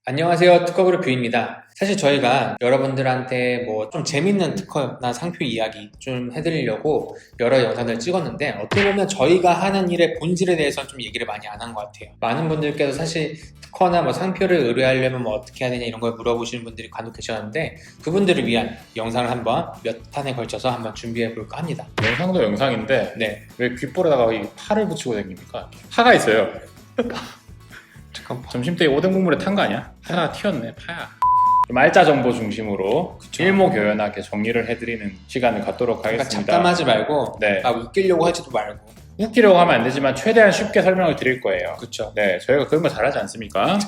안녕하세요. 특허그룹 뷰입니다. 사실 저희가 여러분들한테 뭐 좀 재밌는 특허나 상표 이야기 좀 해드리려고 여러 영상을 찍었는데 어떻게 보면 저희가 하는 일의 본질에 대해서는 좀 얘기를 많이 안 한 것 같아요. 많은 분들께서 사실 특허나 뭐 상표를 의뢰하려면 뭐 어떻게 해야 되냐 이런 걸 물어보시는 분들이 간혹 계셨는데 그분들을 위한 영상을 한번 몇 탄에 걸쳐서 한번 준비해 볼까 합니다. 영상도 영상인데 네. 왜 귓볼에다가 이 팔을 붙이고 다닙니까? 파가 있어요. 잠깐만. 점심때 오뎅 국물에 탄 거 아니야? 파가 튀었네. 파야. 좀 알짜 정보 중심으로 그쵸. 일목요연하게 정리를 해드리는 시간을 갖도록 그러니까 하겠습니다. 잡담하지 말고 네. 막 웃기려고 하지도 말고. 웃기려고 하면 안 되지만 최대한 쉽게 설명을 드릴 거예요. 그쵸. 네, 저희가 그런 거 잘하지 않습니까?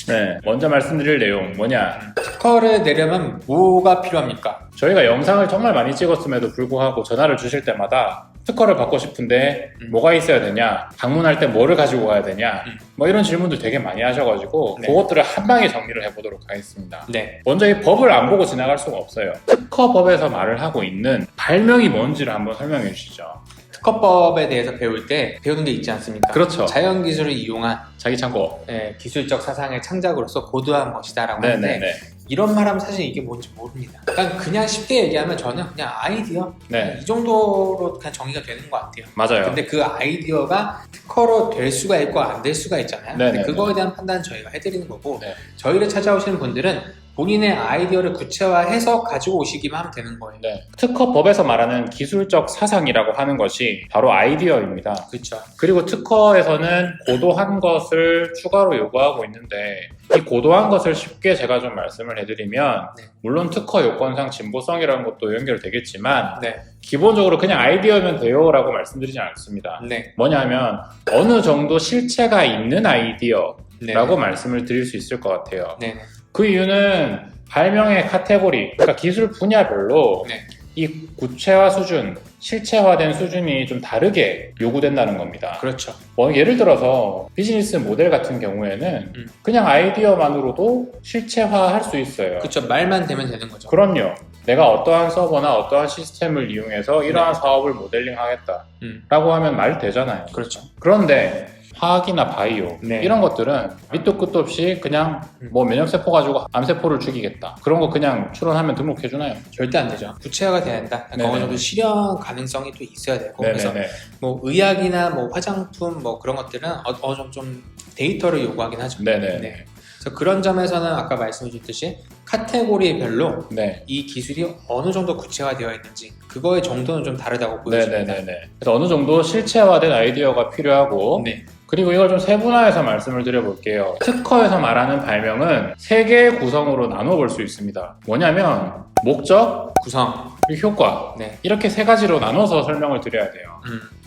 네, 먼저 말씀드릴 내용 뭐냐? 특허를 내려면 뭐가 필요합니까? 저희가 영상을 정말 많이 찍었음에도 불구하고 전화를 주실 때마다 특허를 받고 싶은데 뭐가 있어야 되냐, 방문할 때 뭐를 가지고 가야 되냐, 뭐 이런 질문들 되게 많이 하셔가지고 네. 그것들을 한 방에 정리를 해보도록 하겠습니다. 네. 먼저 이 법을 안 보고 지나갈 수가 없어요. 특허법에서 말을 하고 있는 발명이 뭔지를 한번 설명해 주시죠. 특허법에 대해서 배울 때 배우는 게 있지 않습니까? 그렇죠. 자연 기술을 이용한 자기 참고. 기술적 사상의 창작으로서 고도한 것이다라고 하는데 네네네. 이런 말하면 사실 이게 뭔지 모릅니다. 그냥 쉽게 얘기하면 저는 그냥 아이디어 네, 이 정도로 그냥 정의가 되는 것 같아요. 맞아요. 근데 그 아이디어가 특허로 될 수가 있고 안 될 수가 있잖아요. 근데 네네네. 그거에 대한 판단은 저희가 해드리는 거고 네. 저희를 찾아오시는 분들은 본인의 아이디어를 구체화해서 가지고 오시기만 하면 되는 거예요. 네. 특허법에서 말하는 기술적 사상이라고 하는 것이 바로 아이디어입니다. 그렇죠. 그리고 특허에서는 고도한 것을 추가로 요구하고 있는데 이 고도한 것을 쉽게 제가 좀 말씀을 해드리면 네. 물론 특허 요건상 진보성이라는 것도 연결되겠지만 네. 기본적으로 그냥 아이디어면 돼요 라고 말씀드리지 않습니다. 네. 뭐냐면 어느 정도 실체가 있는 아이디어라고 네. 말씀을 드릴 수 있을 것 같아요. 네. 그 이유는 발명의 카테고리, 그러니까 기술 분야별로 네. 이 구체화 수준, 실체화된 수준이 좀 다르게 요구된다는 겁니다. 그렇죠. 뭐 예를 들어서 비즈니스 모델 같은 경우에는 그냥 아이디어만으로도 실체화할 수 있어요. 그렇죠. 말만 되면 되는 거죠. 그럼요. 내가 어떠한 서버나 어떠한 시스템을 이용해서 이러한 사업을 모델링 하겠다 라고 하면 말 되잖아요. 그렇죠. 그런데 화학이나 바이오 네. 이런 것들은 밑도 끝도 없이 그냥 뭐 면역세포 가지고 암세포를 죽이겠다 그런 거 그냥 출원하면 등록해주나요? 절대 안 되죠. 구체화가 돼야 된다. 네네. 어느 정도 실현 가능성이 또 있어야 되고 그래서 네네네. 뭐 의학이나 뭐 화장품 뭐 그런 것들은 어느 정도 좀 데이터를 요구하긴 하죠. 네네. 네. 그래서 그런 점에서는 아까 말씀해 주셨듯이 카테고리별로 네. 이 기술이 어느 정도 구체화되어 있는지 그거의 정도는 좀 다르다고 보여집니다. 네네네. 그래서 어느 정도 실체화된 아이디어가 필요하고 네. 그리고 이걸 좀 세분화해서 말씀을 드려볼게요. 특허에서 말하는 발명은 세 개의 구성으로 나눠볼 수 있습니다. 뭐냐면 목적, 구성. 그리고 효과 네. 이렇게 세 가지로 나눠서 설명을 드려야 돼요.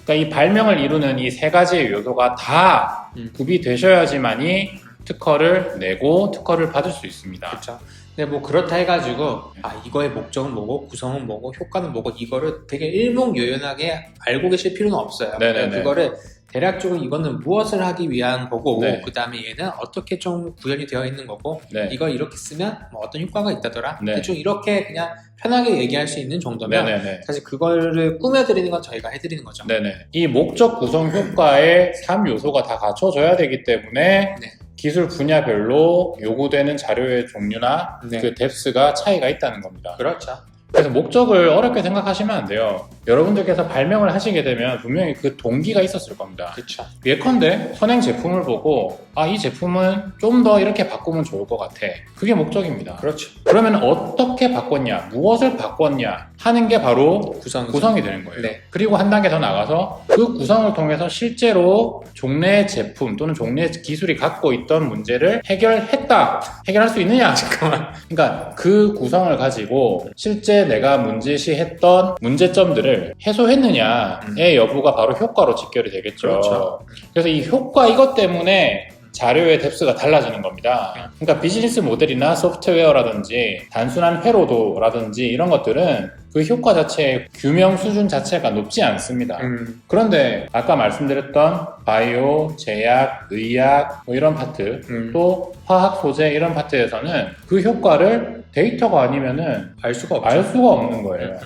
그러니까 이 발명을 이루는 이 세 가지의 요소가 다 구비되셔야지만이 특허를 내고 특허를 받을 수 있습니다. 그렇죠. 근데 뭐 그렇다 해가지고 이거의 목적은 뭐고 구성은 뭐고 효과는 뭐고 이거를 되게 일목요연하게 알고 계실 필요는 없어요. 네네네. 그거를 대략적으로 이거는 무엇을 하기 위한 거고 네. 그 다음에 얘는 어떻게 좀 구현이 되어 있는 거고 네. 이걸 이렇게 쓰면 뭐 어떤 효과가 있다더라. 네. 대충 이렇게 그냥 편하게 얘기할 수 있는 정도면 네네네. 사실 그거를 꾸며드리는 건 저희가 해드리는 거죠. 네네. 이 목적 구성 효과의 3요소가 다 갖춰져야 되기 때문에 네. 기술 분야별로 요구되는 자료의 종류나 네. 그 뎁스가 차이가 있다는 겁니다. 그렇죠. 그래서 목적을 어렵게 생각하시면 안 돼요. 여러분들께서 발명을 하시게 되면 분명히 그 동기가 있었을 겁니다. 그렇죠. 예컨대 선행 제품을 보고 이 제품은 좀 더 이렇게 바꾸면 좋을 것 같아. 그게 목적입니다. 그렇죠. 그러면 어떻게 바꿨냐, 무엇을 바꿨냐 하는 게 바로 구성이 되는 거예요. 네. 그리고 한 단계 더 나가서 그 구성을 통해서 실제로 종래의 제품 또는 종래의 기술이 갖고 있던 문제를 해결할 수 있느냐? 잠깐만. 그러니까 그 구성을 가지고 실제 내가 문제시했던 문제점들을 해소했느냐의 여부가 바로 효과로 직결이 되겠죠. 그렇죠. 그래서 이 효과 이것 때문에 자료의 뎁스가 달라지는 겁니다. 그러니까 비즈니스 모델이나 소프트웨어라든지 단순한 회로도라든지 이런 것들은 그 효과 자체의 규명 수준 자체가 높지 않습니다. 그런데 아까 말씀드렸던 바이오, 제약, 의약 뭐 이런 파트 또 화학 소재 이런 파트에서는 그 효과를 데이터가 아니면은 알 수가 없죠. 알 수가 없는 거예요.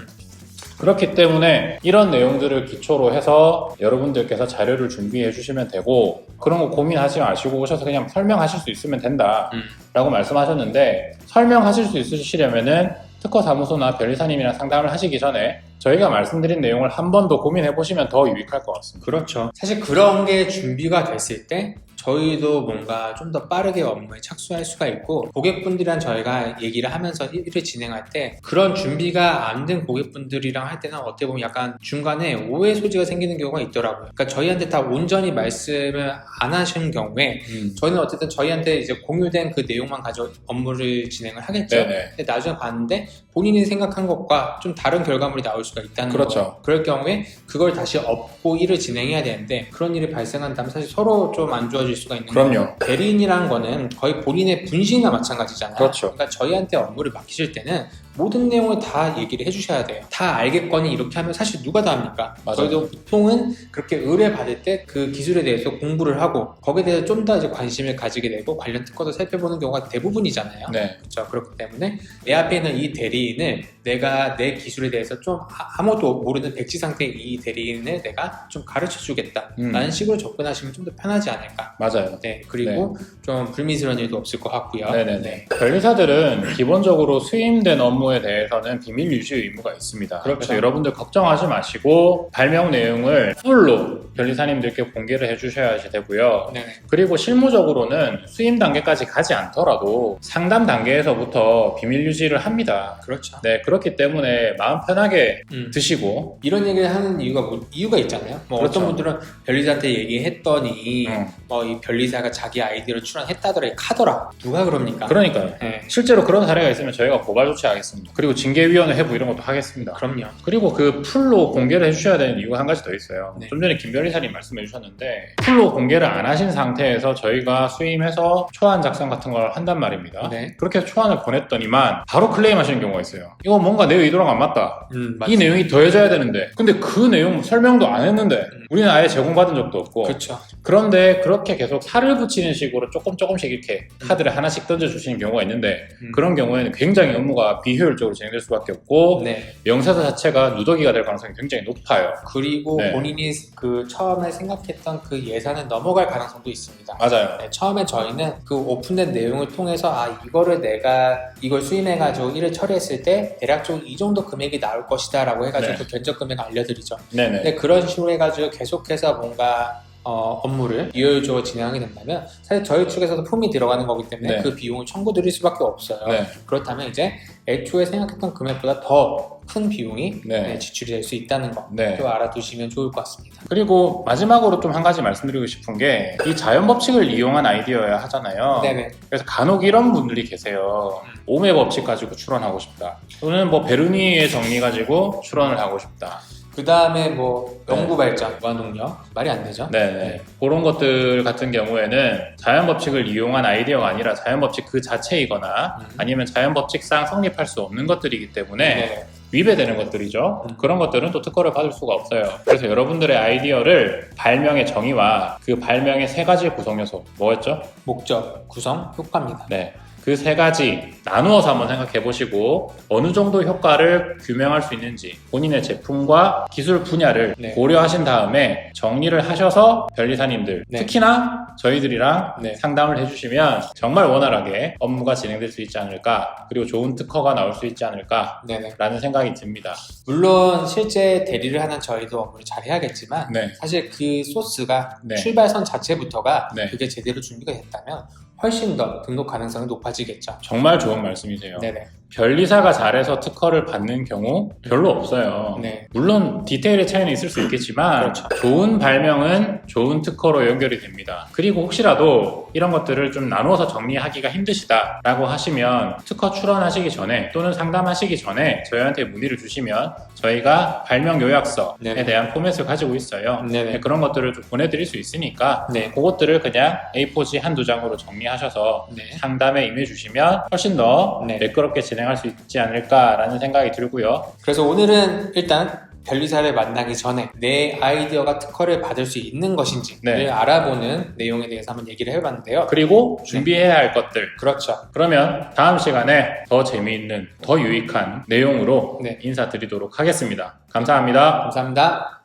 그렇기 때문에 이런 내용들을 기초로 해서 여러분들께서 자료를 준비해 주시면 되고, 그런 거 고민하지 마시고 오셔서 그냥 설명하실 수 있으면 된다 라고 말씀하셨는데, 설명하실 수 있으시려면은 특허사무소나 변리사님이랑 상담을 하시기 전에 저희가 말씀드린 내용을 한 번 더 고민해 보시면 더 유익할 것 같습니다. 그렇죠. 사실 그런 게 준비가 됐을 때 저희도 뭔가 좀 더 빠르게 업무에 착수할 수가 있고, 고객분들이랑 저희가 얘기를 하면서 일을 진행할 때 그런 준비가 안 된 고객분들이랑 할 때는 어떻게 보면 약간 중간에 오해 소지가 생기는 경우가 있더라고요. 그러니까 저희한테 다 온전히 말씀을 안 하시는 경우에 저희는 어쨌든 저희한테 이제 공유된 그 내용만 가지고 업무를 진행을 하겠죠. 네네. 근데 나중에 봤는데 본인이 생각한 것과 좀 다른 결과물이 나올 수가 있다는 그렇죠. 거예요. 그럴 경우에 그걸 다시 업고 일을 진행해야 되는데, 그런 일이 발생한다면 사실 서로 좀 안 좋아질 수가 있는 거예요. 그럼요. 대리인이라는 거는 거의 본인의 분신이나 마찬가지잖아요. 그렇죠. 그러니까 저희한테 업무를 맡기실 때는 모든 내용을 다 얘기를 해주셔야 돼요. 다 알겠거니 이렇게 하면 사실 누가 다 합니까? 맞아요. 저희도 보통은 그렇게 의뢰받을 때 그 기술에 대해서 공부를 하고 거기에 대해서 좀 더 이제 관심을 가지게 되고 관련 특허도 살펴보는 경우가 대부분이잖아요. 네. 그렇죠. 그렇기 때문에 내 앞에 있는 이 대리인을 내가 내 기술에 대해서 좀 아무도 모르는 백지 상태의 이 대리인을 내가 좀 가르쳐 주겠다 라는 식으로 접근하시면 좀 더 편하지 않을까. 맞아요. 네, 그리고 좀 불미스러운 일도 없을 것 같고요. 네네네. 네. 변리사들은 기본적으로 수임된 업무에 대해서는 비밀 유지 의무가 있습니다. 그렇죠. 그래서 여러분들 걱정하지 마시고 발명 내용을 풀로 변리사님들께 공개를 해주셔야 되고요. 네. 그리고 실무적으로는 수임 단계까지 가지 않더라도 상담 단계에서부터 비밀 유지를 합니다. 그렇죠. 네, 그렇기 때문에 마음 편하게 드시고. 이런 얘기를 하는 이유가 있잖아요. 뭐 그렇죠. 어떤 분들은 변리사한테 얘기했더니 뭐 이 변리사가 자기 아이디어를 출원했다더라 카더라. 누가 그럽니까? 그러니까요. 네. 실제로 그런 사례가 있으면 저희가 고발 조치하겠습니다. 그리고 징계위원회 해부 이런 것도 하겠습니다. 그럼요. 그리고 그 풀로 공개를 해주셔야 되는 이유가 한 가지 더 있어요. 네. 좀 전에 김 변리사님 말씀해 주셨는데, 풀로 공개를 안 하신 상태에서 저희가 수임해서 초안 작성 같은 걸 한단 말입니다. 네. 그렇게 해서 초안을 보냈더니만 바로 클레임 하시는 경우가 있어요. 이거 뭔가 내 의도랑 안 맞다. 맞습니다. 이 내용이 더해져야 되는데, 근데 그 내용 설명도 안 했는데 우리는 아예 제공받은 적도 없고. 그렇죠. 그런데 그렇게 계속 살을 붙이는 식으로 조금씩 이렇게 카드를 하나씩 던져주시는 경우가 있는데, 그런 경우에는 굉장히 업무가 비효율적으로 진행될 수밖에 없고, 네. 명사서 자체가 누더기가 될 가능성이 굉장히 높아요. 그리고 네. 본인이 그 처음에 생각했던 그 예산을 넘어갈 가능성도 있습니다. 맞아요. 네, 처음에 저희는 그 오픈된 내용을 통해서 이거를 내가 이걸 수임해가지고 일을 처리했을 때 대략적으로 이 정도 금액이 나올 것이다 라고 해가지고 네. 그 견적 금액을 알려드리죠. 네네. 근데 그런 식으로 해가지고 계속해서 뭔가 업무를 비효율적으로 진행하게 된다면 사실 저희 측에서도 품이 들어가는 거기 때문에 네. 그 비용을 청구드릴 수밖에 없어요. 네. 그렇다면 이제 애초에 생각했던 금액보다 더 큰 비용이 네. 지출이 될 수 있다는 거 네. 또 알아두시면 좋을 것 같습니다. 그리고 마지막으로 좀 한 가지 말씀드리고 싶은 게, 이 자연 법칙을 이용한 아이디어야 하잖아요. 네네. 그래서 간혹 이런 분들이 계세요. 오메 법칙 가지고 출원하고 싶다. 또는 뭐 베르니의 정리 가지고 출원을 하고 싶다. 그 다음에 뭐 연구 발전, 무한동력 말이 안 되죠. 네네. 그런 것들 같은 경우에는 자연 법칙을 이용한 아이디어가 아니라 자연 법칙 그 자체이거나 아니면 자연 법칙상 성립할 수 없는 것들이기 때문에 네. 위배되는 것들이죠. 그런 것들은 또 특허를 받을 수가 없어요. 그래서 여러분들의 아이디어를 발명의 정의와 그 발명의 세 가지 구성 요소, 뭐였죠? 목적, 구성, 효과입니다. 네. 그 세 가지 나누어서 한번 생각해 보시고 어느 정도 효과를 규명할 수 있는지 본인의 제품과 기술 분야를 네. 고려하신 다음에 정리를 하셔서 변리사님들, 네. 특히나 저희들이랑 네. 상담을 해주시면 정말 원활하게 업무가 진행될 수 있지 않을까, 그리고 좋은 특허가 나올 수 있지 않을까 네네. 라는 생각이 듭니다. 물론 실제 대리를 하는 저희도 업무를 잘 해야겠지만 네. 사실 그 소스가 네. 출발선 자체부터가 네. 그게 제대로 준비가 됐다면 훨씬 더 등록 가능성이 높아지겠죠. 정말 좋은 말씀이세요. 네네. 변리사가 잘해서 특허를 받는 경우 별로 없어요. 네. 물론 디테일의 차이는 있을 수 있겠지만 그렇죠. 좋은 발명은 좋은 특허로 연결이 됩니다. 그리고 혹시라도 이런 것들을 좀 나누어서 정리하기가 힘드시다라고 하시면 특허 출원하시기 전에 또는 상담하시기 전에 저희한테 문의를 주시면 저희가 발명 요약서에 네네. 대한 포맷을 가지고 있어요. 네네. 네, 그런 것들을 좀 보내드릴 수 있으니까 네. 그것들을 그냥 A4지 한두 장으로 정리하셔서 네. 상담에 임해주시면 훨씬 더 네. 매끄럽게 진행할 수 있지 않을까라는 생각이 들고요. 그래서 오늘은 일단 변리사를 만나기 전에 내 아이디어가 특허를 받을 수 있는 것인지를 네. 알아보는 내용에 대해서 한번 얘기를 해봤는데요. 그리고 준비해야 할 것들. 그렇죠. 그러면 다음 시간에 더 재미있는, 더 유익한 내용으로 네. 인사드리도록 하겠습니다. 감사합니다. 감사합니다.